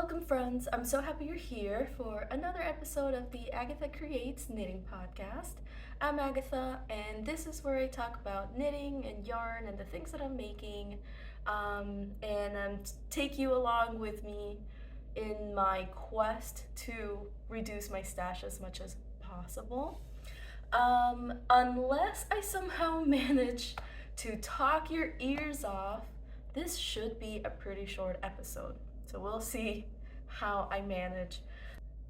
Welcome friends, I'm so happy you're here for another episode of the AgithaCreates knitting podcast. I'm Agatha and this is where I talk about knitting and yarn and the things that I'm making and take you along with me in my quest to reduce my stash as much as possible. Unless I somehow manage to talk your ears off, this should be a pretty short episode. So we'll see how I manage.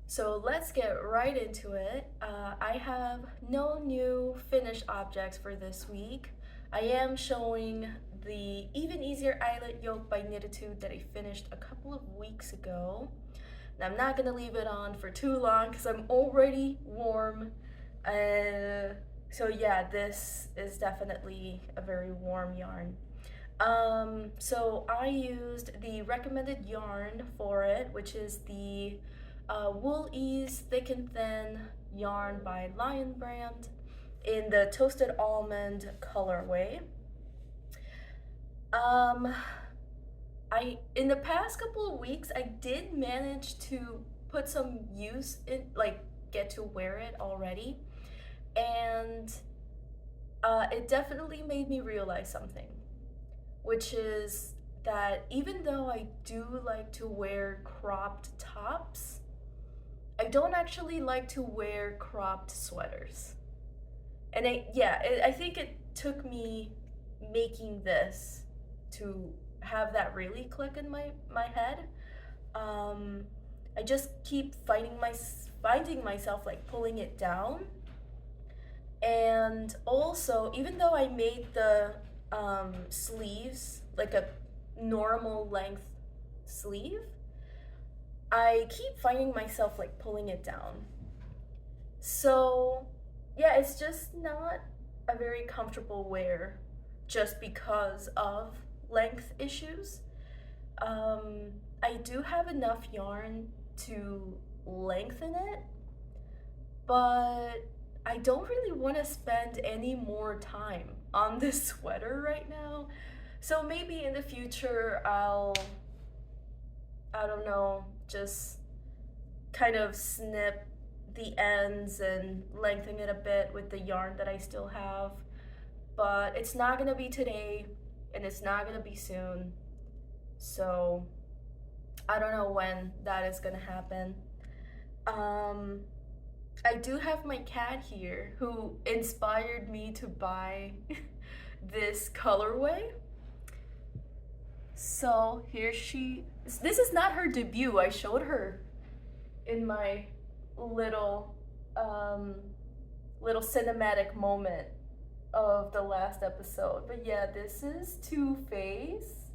So let's get right into it. I have no new finished objects for this week. I am showing the Even Easier Eyelet Yoke by Knitatude that I finished a couple of weeks ago. And I'm not gonna leave it on for too long because I'm already warm. So yeah, this is definitely a very warm yarn. So I used the recommended yarn for it, which is the Wool Ease Thick and Thin yarn by Lion Brand in the Toasted Almond colorway. In the past couple of weeks, I did manage to put some use in, like get to wear it already, and it definitely made me realize something. Which is that even though I do like to wear cropped tops, I don't actually like to wear cropped sweaters. And I think it took me making this to have that really click in my head. I just keep finding myself like pulling it down. And also, even though I made the sleeves like a normal length sleeve, I keep finding myself like pulling it down. So yeah, it's just not a very comfortable wear just because of length issues. I do have enough yarn to lengthen it, but I don't really want to spend any more time on this sweater right now. So maybe in the future I don't know, just kind of snip the ends and lengthen it a bit with the yarn that I still have. But it's not gonna be today and it's not gonna be soon. So I don't know when that is gonna happen. I do have my cat here who inspired me to buy this colorway. So here this is not her debut. I showed her in my little cinematic moment of the last episode. But yeah, this is Two-Face.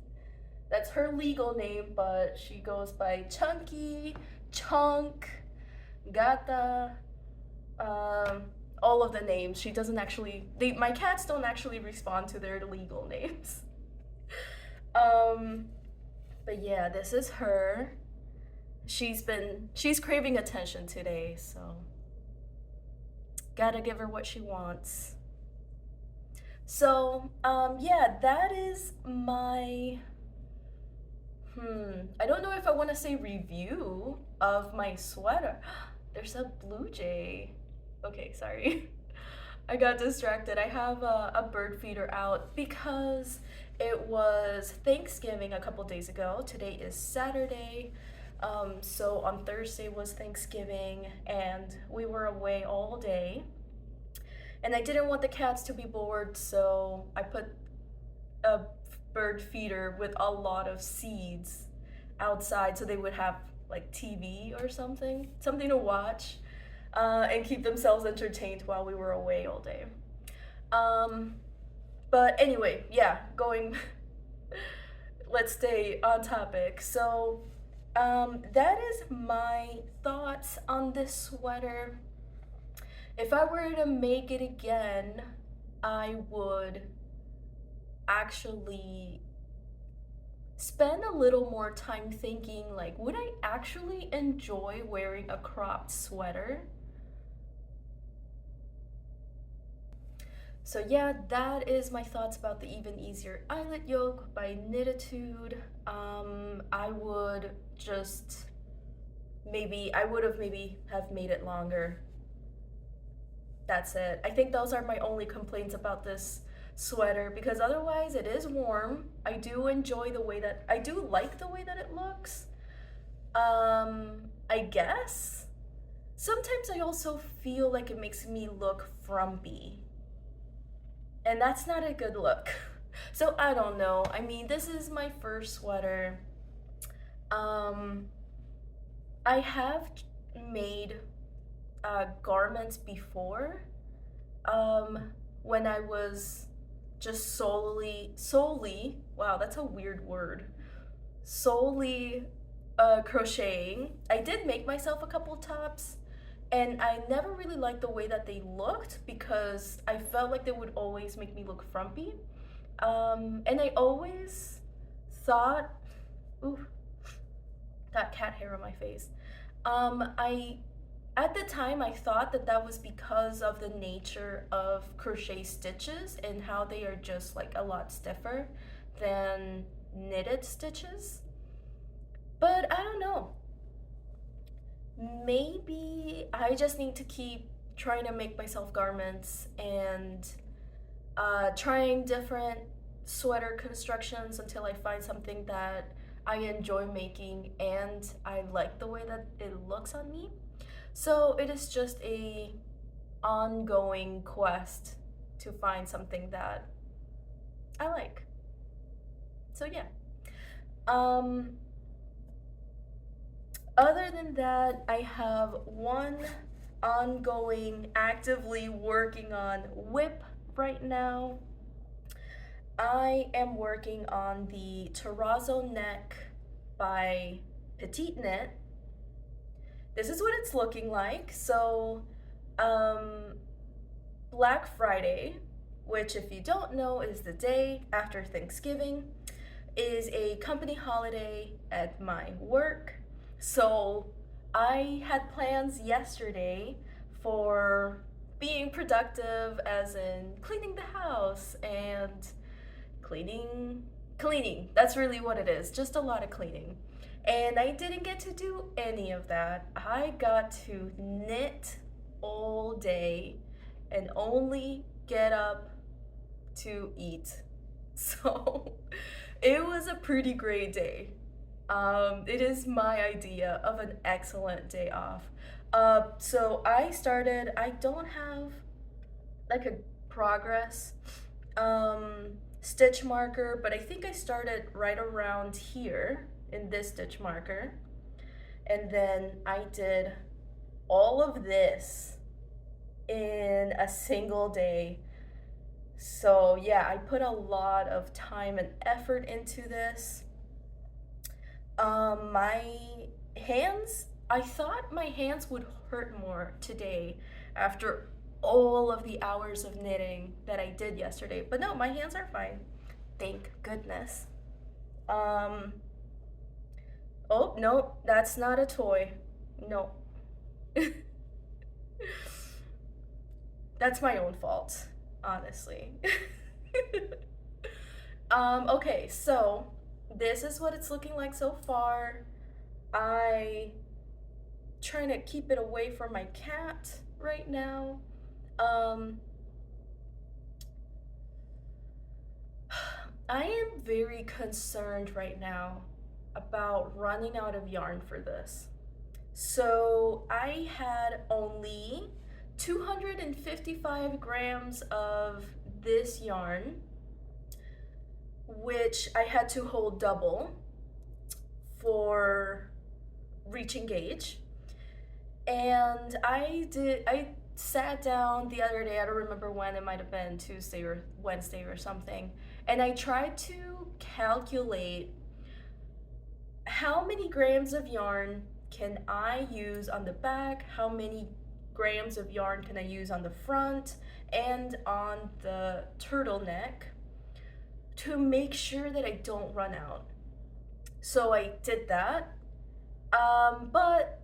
That's her legal name, but she goes by Chunky, Chunk, Gata, all of the names. She doesn't actually, my cats don't actually respond to their legal names. But yeah, this is her. She's craving attention today, so gotta give her what she wants. So, yeah, that is my, I don't know if I want to say review of my sweater. There's a blue jay. Okay, sorry. I got distracted. I have a bird feeder out because it was Thanksgiving a couple days ago. Today is Saturday. So on Thursday was Thanksgiving and we were away all day. And I didn't want the cats to be bored, so I put a bird feeder with a lot of seeds outside so they would have like TV or something to watch and keep themselves entertained while we were away all day. But anyway, yeah, let's stay on topic. So that is my thoughts on this sweater. If I were to make it again, I would actually spend a little more time thinking, like, would I actually enjoy wearing a cropped sweater? So yeah, that is my thoughts about the Even Easier Eyelet Yoke by Knitatude. I would just I would have maybe have made it longer. That's it. I think those are my only complaints about this sweater, because otherwise it is warm. I do enjoy the way that, I do like the way that it looks. I guess. Sometimes I also feel like it makes me look frumpy. And that's not a good look. So I don't know. I mean, this is my first sweater. Um, I have made garments before, when I was just solely, wow, that's a weird word, solely crocheting. I did make myself a couple tops, and I never really liked the way that they looked because I felt like they would always make me look frumpy. And I always thought, ooh, got cat hair on my face. I At the time, I thought that that was because of the nature of crochet stitches and how they are just like a lot stiffer than knitted stitches. But I don't know. Maybe I just need to keep trying to make myself garments and trying different sweater constructions until I find something that I enjoy making and I like the way that it looks on me. So it is just a ongoing quest to find something that I like. So yeah. Other than that, I have one ongoing, actively working on whip right now. I am working on the Terrazzo neck by PetiteKnit. This is what it's looking like. So, Black Friday, which if you don't know is the day after Thanksgiving, is a company holiday at my work. So I had plans yesterday for being productive, as in cleaning the house and cleaning. That's really what it is, just a lot of cleaning. And I didn't get to do any of that. I got to knit all day and only get up to eat. So it was a pretty great day. It is my idea of an excellent day off. So I don't have like a progress stitch marker, but I think I started right around here in this stitch marker. And then I did all of this in a single day. So yeah, I put a lot of time and effort into this. My hands, I thought my hands would hurt more today after all of the hours of knitting that I did yesterday. But no, my hands are fine. Thank goodness. Oh, no, that's not a toy. No. That's my own fault, honestly. Okay, so this is what it's looking like so far. I trying to keep it away from my cat right now. I am very concerned right now about running out of yarn for this. So I had only 255 grams of this yarn, which I had to hold double for reaching gauge. And I sat down the other day, I don't remember when, it might have been Tuesday or Wednesday or something, and I tried to calculate how many grams of yarn can I use on the back, how many grams of yarn can I use on the front and on the turtleneck to make sure that I don't run out. So I did that, but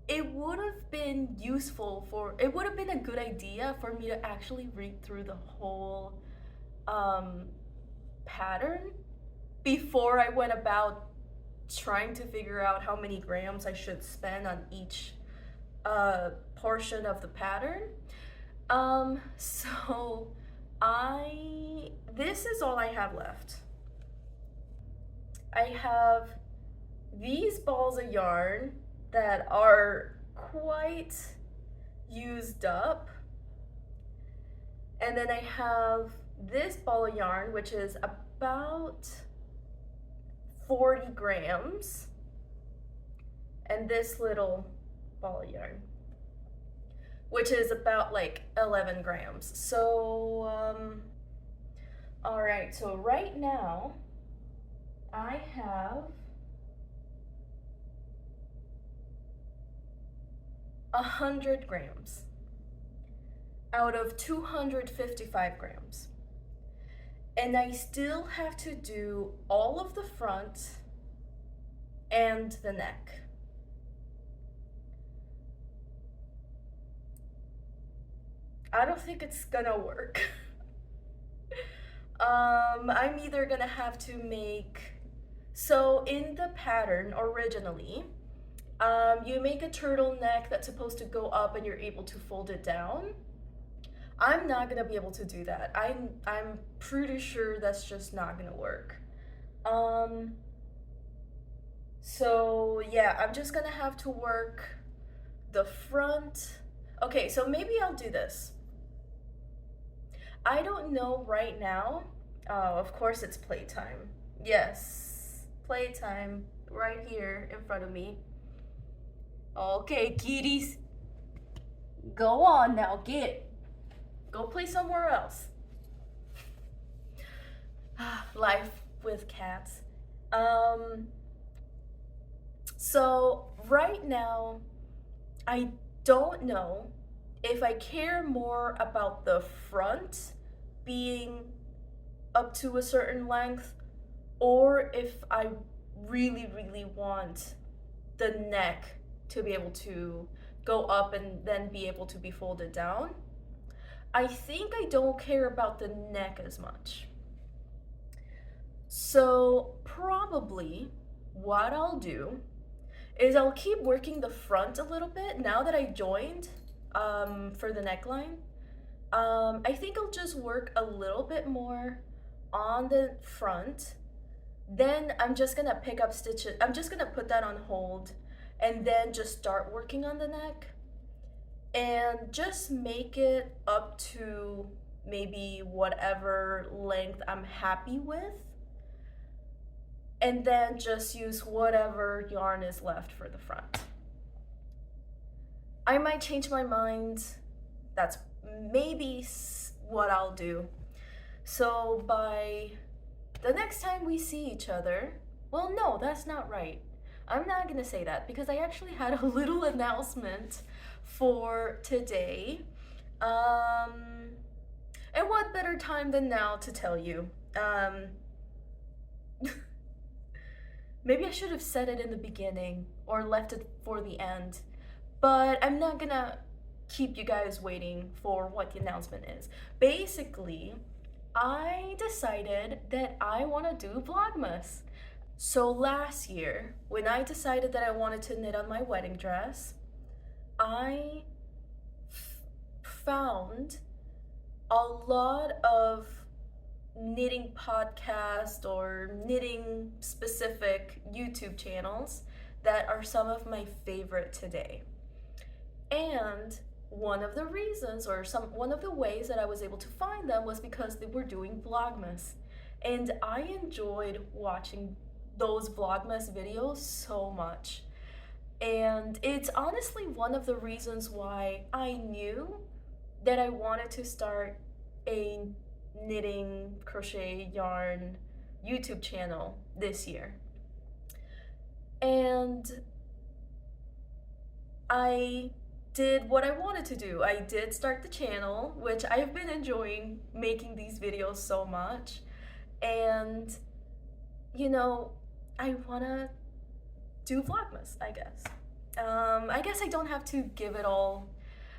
it would have been useful it would have been a good idea for me to actually read through the whole pattern before I went about trying to figure out how many grams I should spend on each portion of the pattern. So this is all I have left. I have these balls of yarn that are quite used up. And then I have this ball of yarn, which is about 40 grams. And this little ball of yarn, which is about like 11 grams. So, all right, so right now I have 100 grams out of 255 grams. And I still have to do all of the front and the neck. I don't think it's gonna work. I'm either gonna have to make, so in the pattern originally, you make a turtleneck that's supposed to go up and you're able to fold it down. I'm not gonna be able to do that. I'm pretty sure that's just not gonna work. So yeah, I'm just gonna have to work the front. Okay, so maybe I'll do this. I don't know right now. Of course it's playtime. Yes, playtime right here in front of me. Okay, kitties. Go on now, go play somewhere else. Life with cats. So right now, I don't know if I care more about the front being up to a certain length, or if I really, really want the neck to be able to go up and then be able to be folded down. I think I don't care about the neck as much. So probably what I'll do is I'll keep working the front a little bit now that I joined for the neckline. I think I'll just work a little bit more on the front. Then I'm just gonna pick up stitches. I'm just gonna put that on hold and then just start working on the neck and just make it up to maybe whatever length I'm happy with, and then just use whatever yarn is left for the front. I might change my mind. That's maybe what I'll do. So by the next time we see each other, well, no, that's not right. I'm not gonna say that because I actually had a little announcement for today. And what better time than now to tell you? Maybe I should have said it in the beginning or left it for the end, but I'm not gonna keep you guys waiting for what the announcement is. Basically, I decided that I want to do Vlogmas. So last year, when I decided that I wanted to knit on my wedding dress, I found a lot of knitting podcasts or knitting specific YouTube channels that are some of my favorite today. And one of the reasons, or one of the ways that I was able to find them was because they were doing Vlogmas. And I enjoyed watching those Vlogmas videos so much. And it's honestly one of the reasons why I knew that I wanted to start a knitting, crochet, yarn YouTube channel this year. And I did what I wanted to do. I did start the channel, which I've been enjoying making these videos so much. And, you know, I wanna do Vlogmas, I guess. I guess I don't have to give it all.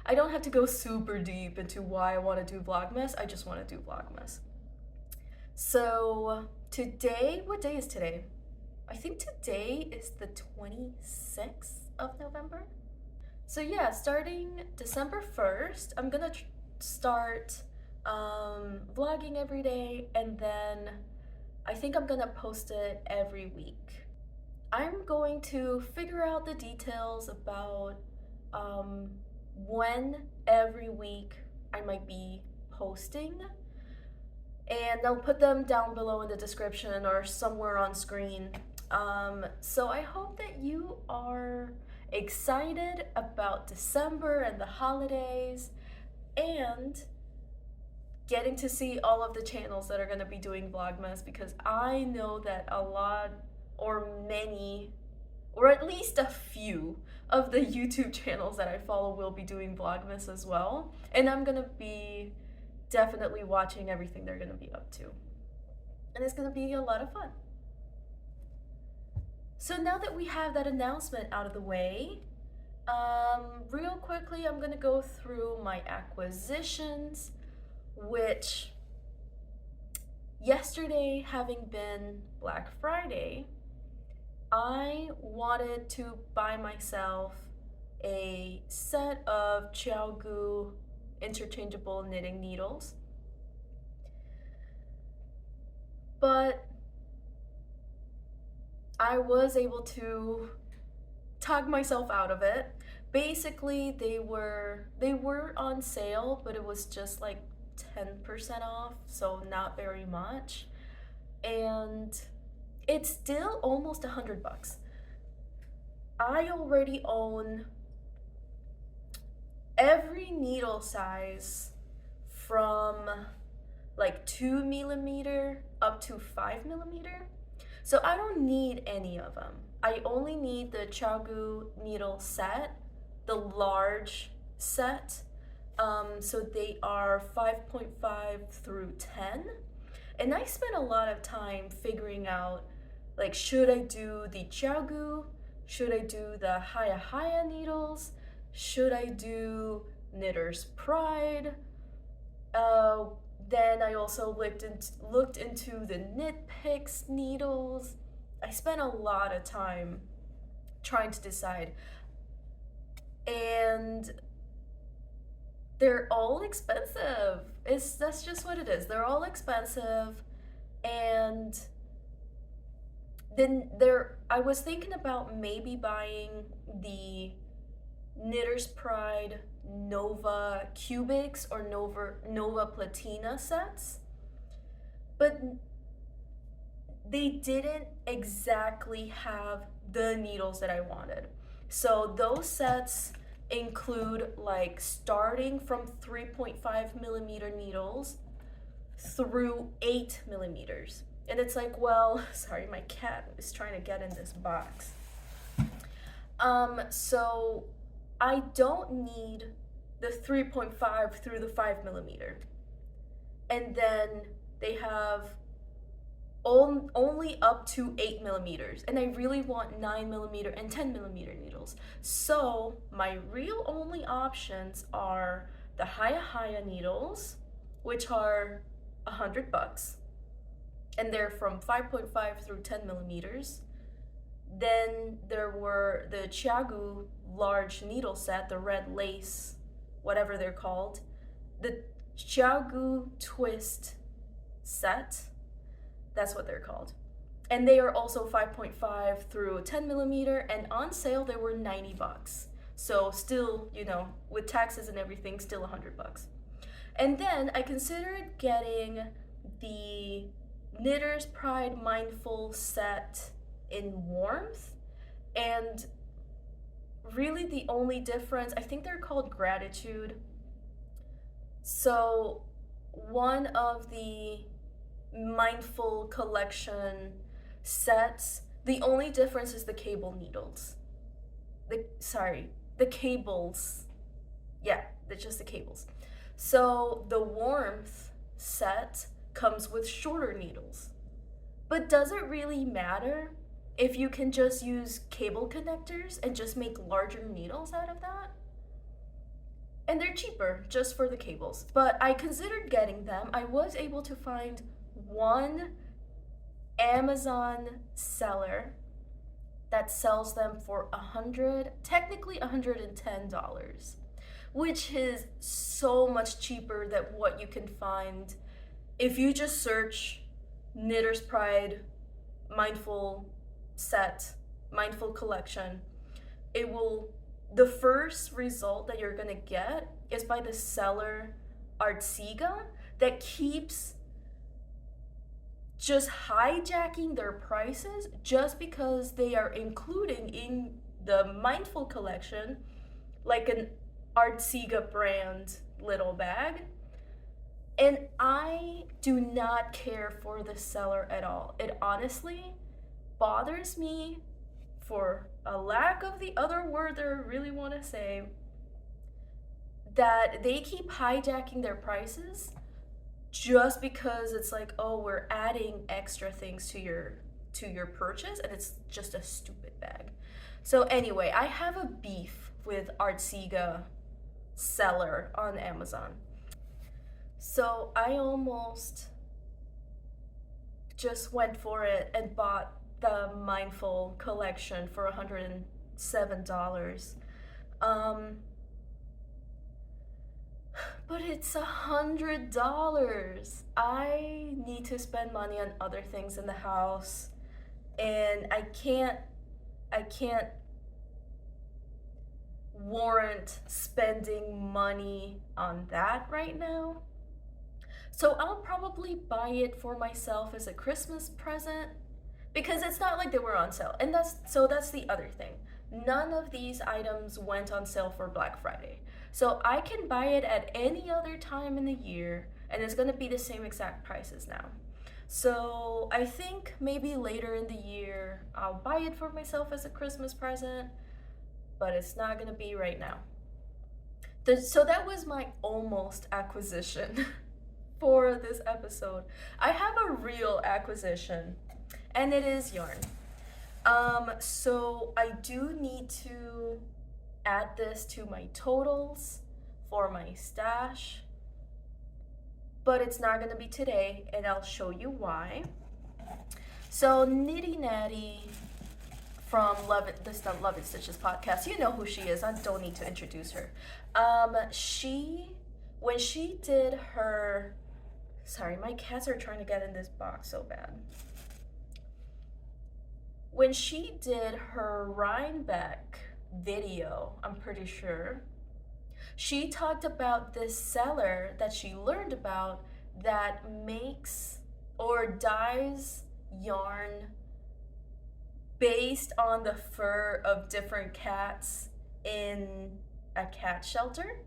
I don't have to go super deep into why I want to do Vlogmas. I just want to do Vlogmas. So today, what day is today? I think today is the 26th of November. So yeah, starting December 1st, I'm gonna start vlogging every day, and then I think I'm gonna post it every week. I'm going to figure out the details about when every week I might be posting, and I'll put them down below in the description or somewhere on screen. So I hope that you are excited about December and the holidays and getting to see all of the channels that are going to be doing Vlogmas, because I know that a lot, or many, or at least a few of the YouTube channels that I follow will be doing Vlogmas as well, and I'm going to be definitely watching everything they're going to be up to, and it's going to be a lot of fun. So now that we have that announcement out of the way, real quickly I'm going to go through my acquisitions, which yesterday, having been Black Friday, I wanted to buy myself a set of ChiaoGoo interchangeable knitting needles, but I was able to talk myself out of it. Basically, they were on sale, but it was just like 10% off, so not very much, and it's still almost $100. I already own every needle size from like 2mm up to 5mm, so I don't need any of them. I only need the ChiaoGoo needle set, the large set. So they are 5.5 through 10, and I spent a lot of time figuring out, like, should I do the ChiaoGoo, should I do the Haya needles, should I do Knitter's Pride. Then I also looked into the KnitPicks needles. I spent a lot of time trying to decide, and they're all expensive. That's just what it is. They're all expensive, and then I was thinking about maybe buying the Knitter's Pride Nova Cubics or Nova Platina sets, but they didn't exactly have the needles that I wanted. So those sets include, like, starting from 3.5mm needles through 8mm. And it's like, well, sorry, my cat is trying to get in this box. So I don't need the 3.5 through the 5mm. And then they have only up to 8mm, and I really want 9mm and 10mm needles. So my real only options are the Haya needles, which are $100, and they're from 5.5 through 10mm. Then there were the ChiaoGoo large needle set, the red lace, whatever they're called, the ChiaoGoo twist set, that's what they're called. And they are also 5.5 through 10mm, and on sale they were $90. So still, you know, with taxes and everything, still $100. And then I considered getting the Knitter's Pride Mindful set in warmth, and really the only difference, I think they're called Gratitude. So one of the Mindful collection sets, the only difference is the cable needles. The cables. Yeah, it's just the cables. So the warmth set comes with shorter needles. But does it really matter if you can just use cable connectors and just make larger needles out of that. And they're cheaper just for the cables. But I considered getting them. I was able to find one Amazon seller that sells them for technically $110, which is so much cheaper than what you can find if you just search Knitter's Pride Mindful Set, Mindful Collection. The first result that you're gonna get is by the seller Saga that keeps just hijacking their prices just because they are including in the Mindful collection like an Saga brand little bag. And I do not care for the seller at all. It honestly bothers me, for a lack of the other word that I really want to say, that they keep hijacking their prices just because it's like, oh, we're adding extra things to your purchase, and it's just a stupid bag. So anyway, I have a beef with Saga seller on Amazon. So I almost just went for it and bought the Mindful collection for $107. But it's $100. I need to spend money on other things in the house, and I can't warrant spending money on that right now. So I'll probably buy it for myself as a Christmas present, because it's not like they were on sale. And that's the other thing. None of these items went on sale for Black Friday. So I can buy it at any other time in the year, and it's gonna be the same exact prices now. So I think maybe later in the year, I'll buy it for myself as a Christmas present, but it's not gonna be right now. So that was my almost acquisition for this episode. I have a real acquisition, and it is yarn. So I do need to add this to my totals for my stash, but it's not gonna be today, and I'll show you why. So Nitty Natty from Love It Stitches podcast, you know who she is, I don't need to introduce her. When she did her, sorry, my cats are trying to get in this box so bad. When she did her Rhinebeck video, I'm pretty sure, she talked about this seller that she learned about that makes or dyes yarn based on the fur of different cats in a cat shelter.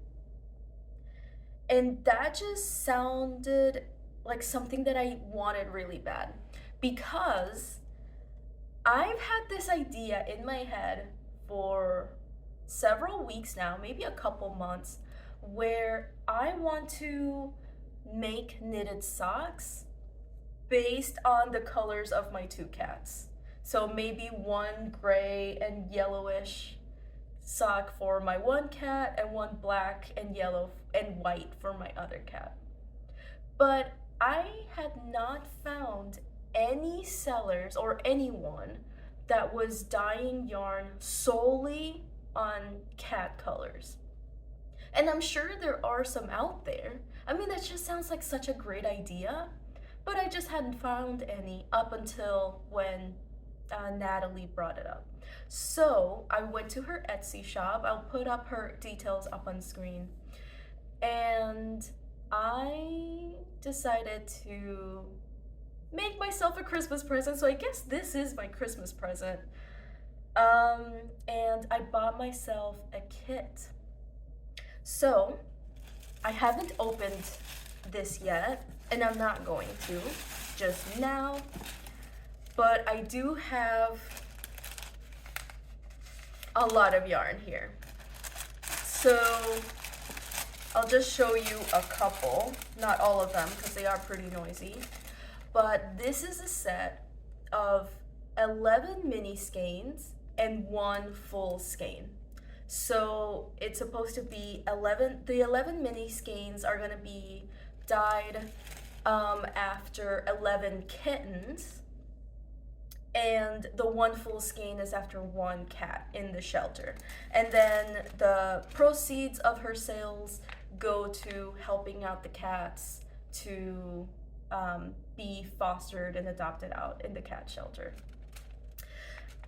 And that just sounded like something that I wanted really bad, because I've had this idea in my head for several weeks now, maybe a couple months, where I want to make knitted socks based on the colors of my two cats. So maybe one gray and yellowish sock for my one cat, and one black and yellow and white for my other cat. But I had not found any sellers or anyone that was dyeing yarn solely on cat colors. And I'm sure there are some out there. I mean, that just sounds like such a great idea, but I just hadn't found any up until when Natalie brought it up. So I went to her Etsy shop. I'll put up her details up on screen. And I decided to make myself a Christmas present. So I guess this is my Christmas present. And I bought myself a kit. So I haven't opened this yet, and I'm not going to just now, but I do have a lot of yarn here. So I'll just show you a couple, not all of them because they are pretty noisy. But this is a set of 11 mini skeins and 1 full skein. So it's supposed to be 11, the 11 mini skeins are gonna be dyed after 11 kittens, and the 1 full skein is after 1 cat in the shelter. And then the proceeds of her sales go to helping out the cats to be fostered and adopted out in the cat shelter.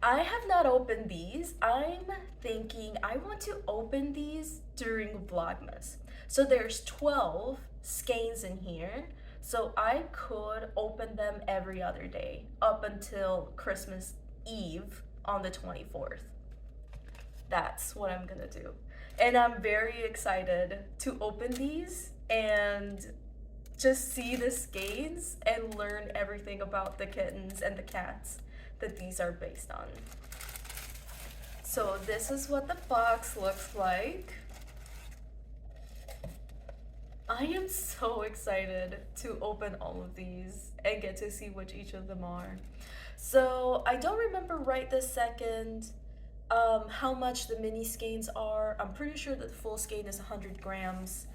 I have not opened these. I'm thinking I want to open these during Vlogmas. So there's 12 skeins in here. So I could open them every other day up until Christmas Eve on the 24th. That's what I'm gonna do. And I'm very excited to open these and just see the skeins and learn everything about the kittens and the cats that these are based on. So this is what the box looks like. I am so excited to open all of these and get to see which each of them are. So I don't remember right this second how much the mini skeins are. I'm pretty sure that the full skein is 100 grams.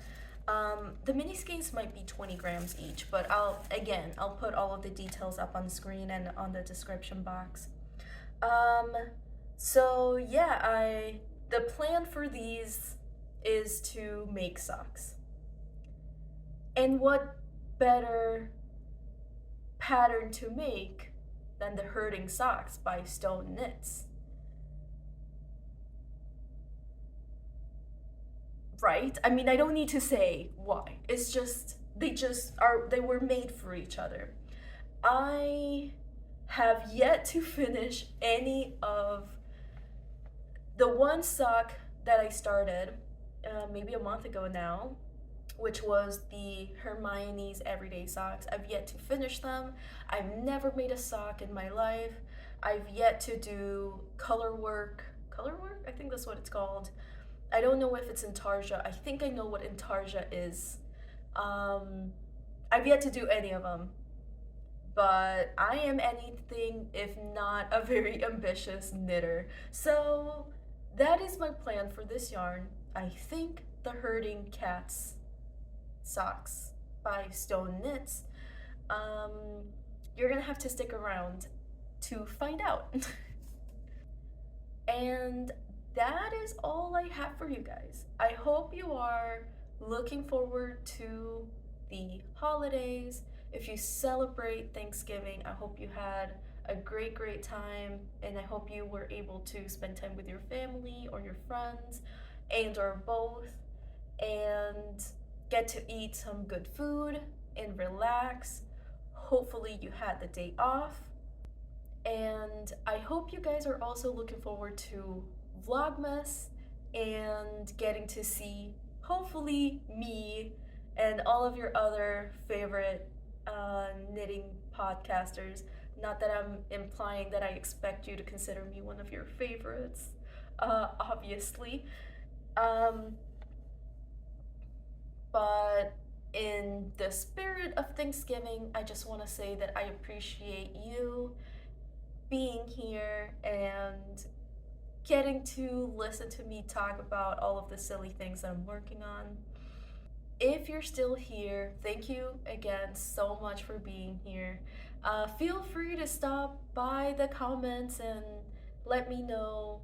The mini skeins might be 20 grams each, but I'll put all of the details up on the screen and on the description box. So yeah, the plan for these is to make socks. And what better pattern to make than the Herding Socks by Stone Knits? Right? I mean, I don't need to say why. It's just, they were made for each other. I have yet to finish any of the one sock that I started maybe a month ago now, which was the Hermione's Everyday Socks. I've yet to finish them. I've never made a sock in my life. I've yet to do color work? I think that's what it's called. I don't know if it's intarsia. I think I know what intarsia is. I've yet to do any of them, but I am anything if not a very ambitious knitter. So that is my plan for this yarn. I think the Herding Cats Socks by Stone Knits. You're gonna have to stick around to find out. And that is all I have for you guys. I hope you are looking forward to the holidays. If you celebrate Thanksgiving, I hope you had a great time, and I hope you were able to spend time with your family or your friends, and or both, and get to eat some good food and relax. Hopefully you had the day off. And I hope you guys are also looking forward to Vlogmas and getting to see, hopefully, me and all of your other favorite knitting podcasters. Not that I'm implying that I expect you to consider me one of your favorites, obviously. But in the spirit of Thanksgiving, I just want to say that I appreciate you being here and getting to listen to me talk about all of the silly things that I'm working on. If you're still here, thank you again so much for being here. Feel free to stop by the comments and let me know,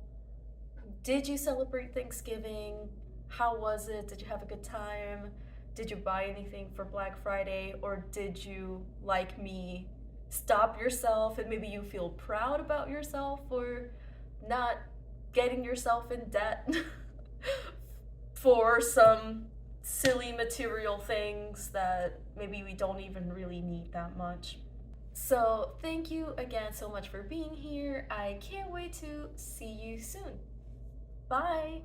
did you celebrate Thanksgiving? How was it? Did you have a good time? Did you buy anything for Black Friday? Or did you, like me, stop yourself and maybe you feel proud about yourself for not getting yourself in debt for some silly material things that maybe we don't even really need that much? So thank you again so much for being here. I can't wait to see you soon. Bye!